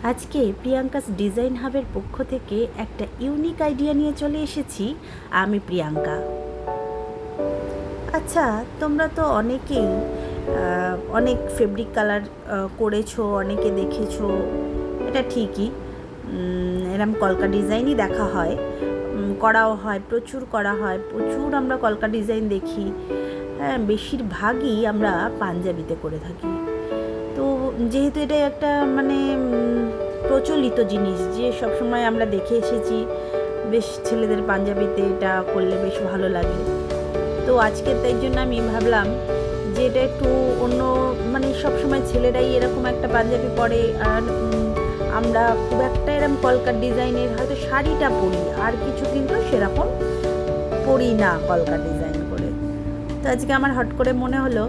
আজকে Priyanka's design হাবের পক্ষ থেকে একটা ইউনিক আইডিয়া নিয়ে চলে এসেছি। আমি প্রিয়াঙ্কা। আচ্ছা, তোমরা তো অনেকেই অনেক ফেব্রিক কালার করেছো, অনেকে দেখেছো, এটা ঠিকই। এরম কলকা ডিজাইনই দেখা হয়, করাও হয়, প্রচুর করা হয়, প্রচুর আমরা কলকা ডিজাইন দেখি। হ্যাঁ, বেশিরভাগই আমরা পাঞ্জাবিতে করে থাকি। তো যেহেতু এটা একটা মানে প্রচলিত জিনিস, যে সবসময় আমরা দেখে এসেছি, বেশ ছেলেদের পাঞ্জাবিতে এটা করলে বেশ ভালো লাগে। তো আজকে তাই জন্য আমি ভাবলাম যে এটা একটু অন্য, মানে সবসময় ছেলেরাই এরকম একটা পাঞ্জাবি পরে, আর আমরা খুব একটা এরকম কলকার ডিজাইনের হয়তো শাড়িটা পরি, আর কিছু কিন্তু সেরকম পরি না কলকার ডিজাইন করে। তো আজকে আমার হট করে মনে হলো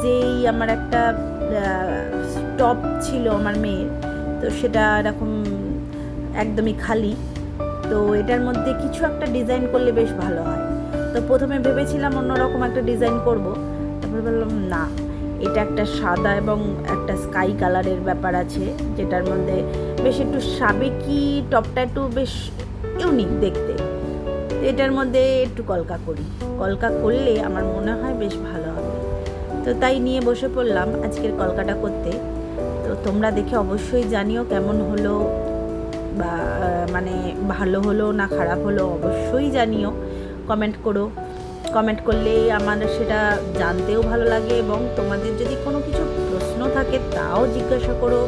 যে এই আমার একটা টপ ছিল আমার মেয়ের, তো সেটা এরকম একদমই খালি, তো এটার মধ্যে কিছু একটা ডিজাইন করলে বেশ ভালো হয়। তো প্রথমে ভেবেছিলাম অন্যরকম একটা ডিজাইন করব, তারপরে বললাম না, এটা একটা সাদা এবং একটা স্কাই কালারের ব্যাপার আছে, যেটার মধ্যে বেশ একটু সাবেকি, টপটা একটু বেশ ইউনিক দেখতে। এটার মধ্যে একটু কলকা করি, কলকা করলে আমার মনে হয় বেশ ভালো হবে। তো তাই নিয়ে বসে পড়লাম আজকের কলকাটা করতে। তো তোমরা দেখে অবশ্যই জানিও কেমন হলো, বা মানে ভালো হলো না খারাপ হলো, অবশ্যই জানিও, কমেন্ট করো। কমেন্ট করলে আমার সেটা জানতেও ভালো লাগে, এবং তোমাদের যদি কোনো কিছু প্রশ্ন থাকে তাও জিজ্ঞাসা করো,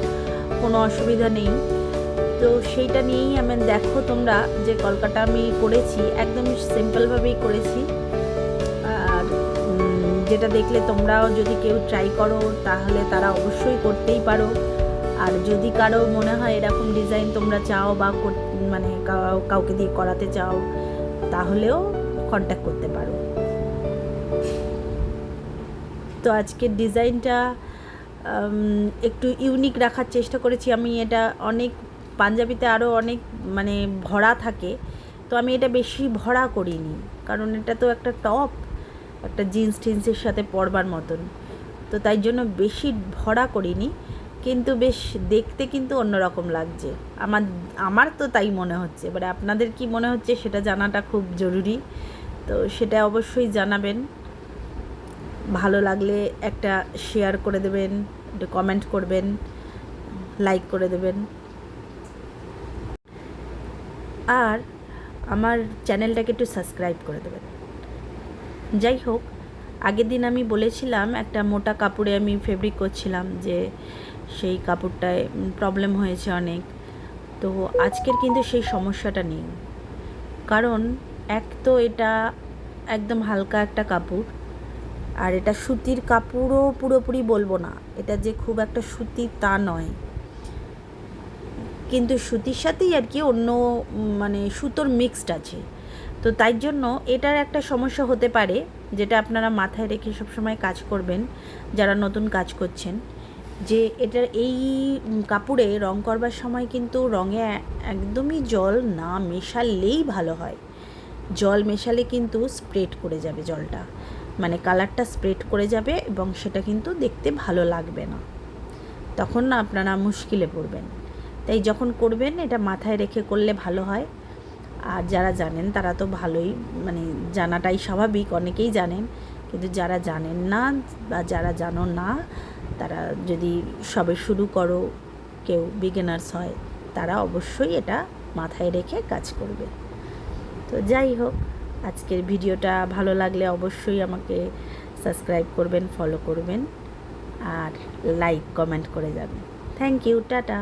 কোনো অসুবিধা নেই। তো সেইটা নিয়েই আমি, দেখো তোমরা যে কলকাটা আমি করেছি একদম সিম্পলভাবেই করেছি। আর যেটা দেখলে তোমরাও যদি কেউ ট্রাই করো তাহলে তারা অবশ্যই করতেই পারো। আর যদি কারো মনে হয় এরকম ডিজাইন তোমরা চাও, বা মানে কাউকে দিয়ে করাতে চাও, তাহলেও কন্ট্যাক্ট করতে পারো। তো আজকের ডিজাইনটা একটু ইউনিক রাখার চেষ্টা করেছি আমি। এটা অনেক পাঞ্জাবিতে আরও অনেক মানে ভরা থাকে, তো আমি এটা বেশি ভরা করিনি, কারণ এটা তো একটা টপ, একটা জিন্স টিন্সের সাথে পরবার মতন, তো তাই জন্য বেশি ভরা করিনি, কিন্তু বেশ দেখতে কিন্তু অন্যরকম লাগছে। আমার তো তাই মনে হচ্ছে, এবারে আপনাদের কি মনে হচ্ছে সেটা জানাটা খুব জরুরি। তো সেটা অবশ্যই জানাবেন। ভালো লাগলে একটা শেয়ার করে দেবেন, একটু কমেন্ট করবেন, লাইক করে দেবেন, আর আমার চ্যানেলটাকে একটু সাবস্ক্রাইব করে দেবেন। যাই হোক, আগের দিন আমি বলেছিলাম একটা মোটা কাপড়ে আমি ফেব্রিক করছিলাম, যে সেই কাপড়টায় প্রবলেম হয়েছে অনেক। তো আজকের কিন্তু সেই সমস্যাটা নেই, কারণ এক তো এটা একদম হালকা একটা কাপড়, আর এটা সুতির কাপড়ও পুরোপুরি বলবো না, এটা যে খুব একটা সুতি তা নয়, কিন্তু সুতির সাথেই আর কি অন্য মানে সুতোর মিক্সড আছে। তো তাই জন্য এটার একটা সমস্যা হতে পারে, যেটা আপনারা মাথায় রেখে সবসময় কাজ করবেন যারা নতুন কাজ করছেন, যে এটার এই কাপড়ে রং করবার সময় কিন্তু রঙে একদমই জল না মেশালেই ভালো হয়। জল মেশালে কিন্তু স্প্রেড করে যাবে জলটা, মানে কালারটা স্প্রেড করে যাবে, এবং সেটা কিন্তু দেখতে ভালো লাগবে না, তখন না আপনারা মুশকিলে পড়বেন। তাই যখন করবেন এটা মাথায় রেখে করলে ভালো হয়। আর যারা জানেন তারা তো ভালোই, মানে জানাটাই স্বাভাবিক, অনেকেই জানেন, কিন্তু যারা জানেন না বা যারা জানো না, তারা যদি সবে শুরু করো, কেউ বিগিনার্স হয়, তারা অবশ্যই এটা মাথায় রেখে কাজ করবে। তো যাই হোক, আজকের ভিডিওটা ভালো লাগলে অবশ্যই আমাকে সাবস্ক্রাইব করবেন, ফলো করবেন, আর লাইক কমেন্ট করে যাবেন। Thank you, tata.